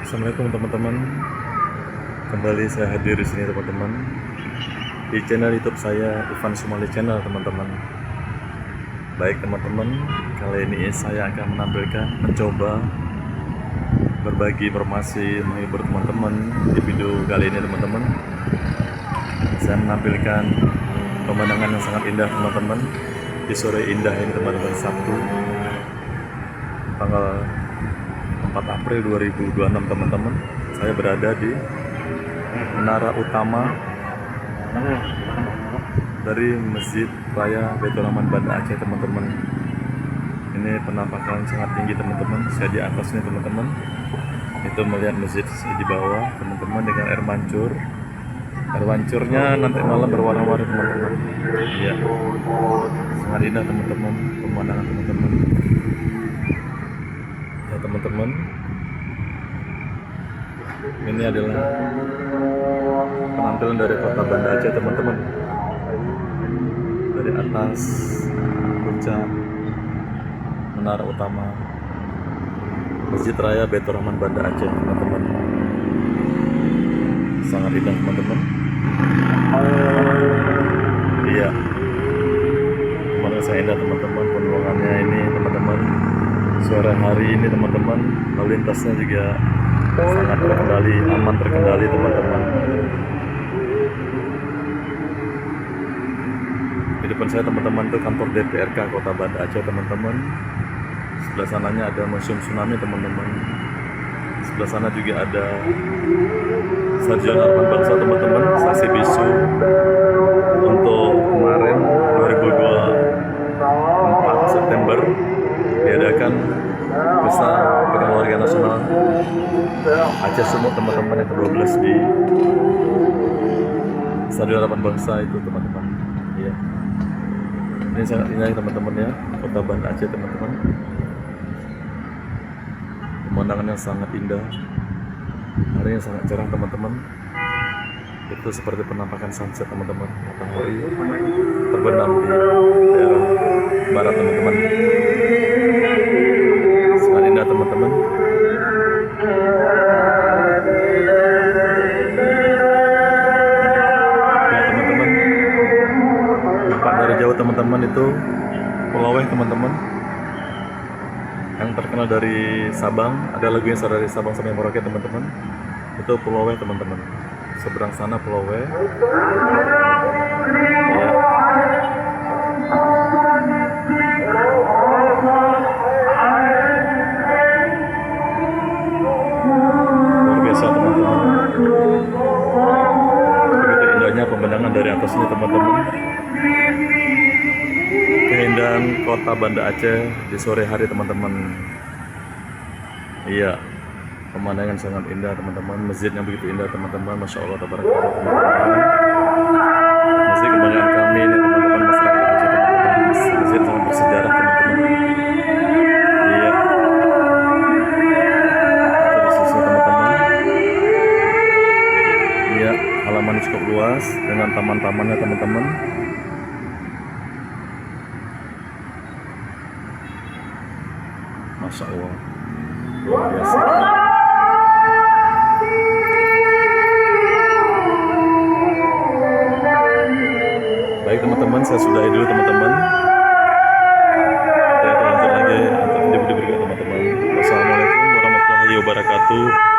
Assalamualaikum teman-teman, kembali saya hadir di sini teman-teman di channel YouTube saya, Ivan Sumali Channel teman-teman. Baik teman-teman, kali ini saya akan mencoba berbagi informasi menghibur teman-teman. Di video kali ini teman-teman, saya menampilkan pemandangan yang sangat indah teman-teman di sore indah ini teman-teman, Sabtu tanggal 4 April 2026 teman-teman. Saya berada di menara utama dari Masjid Raya Baitur Rahman Banda Aceh teman-teman. Ini penampakan sangat tinggi teman-teman. Saya di atasnya teman-teman, itu melihat masjid di bawah teman-teman dengan air mancur. Air mancurnya nanti malam berwarna-warni teman-teman. Iya, sangat indah teman-teman pemandangan teman-teman. Ya teman-teman, ini adalah penampilan dari kota Banda Aceh teman-teman, dari atas puncak menara utama Masjid Raya Baitur Rahman Banda Aceh teman-teman. Sangat indah teman-teman. Iya, pemandangan sangat indah teman-teman. Pemandangannya ini teman-teman, sore hari ini teman-teman, lalu lintasnya juga sangat terkendali, aman terkendali teman-teman. Di depan saya teman-teman itu kantor DPRK Kota Banda Aceh teman-teman. Sebelah sananya ada Museum Tsunami teman-teman. Sebelah sana juga ada Stadion Harapan Bangsa teman-teman, saksi bisu untuk kemarin 2024 September diadakan pesta Pekan Olahraga Nasional Aceh Sumut teman-teman yang ke-12 di Stadion Harapan Bangsa itu teman-teman. Iya, ini sangat indah teman-teman ya, Kota Banda Aceh teman-teman. Pemandangannya sangat indah, harinya sangat cerah teman-teman. Itu seperti penampakan sunset teman-teman, matahari terbenam di daerah barat teman-teman. Sangat indah teman-teman. Ya teman-teman, nampak dari jauh teman-teman itu Pulau Weh teman-teman, yang terkenal dari Sabang. Ada lagunya dari Sabang sampai Merauke teman-teman. Itu Pulau Weh teman-teman. Seberang sana Pulau Weh. Ya. Luar biasa teman-teman. Begitu indahnya pemandangan dari atasnya teman-teman. Keindahan kota Banda Aceh di sore hari teman-teman. Iya, pemandangan sangat indah teman-teman. Masjidnya begitu indah teman-teman, Masya Allah tabarakallah teman-teman. Masjid kebanggaan kami ini teman-teman, masyarakat Aceh teman-teman. Masjid sangat bersejarah teman-teman. Iya, itu di sisi teman-teman. Iya, halaman cukup luas dengan taman-tamannya teman-teman. Masya Allah, luar biasa. Baik teman-teman, saya sudahi dulu teman-teman. wabarakatuh.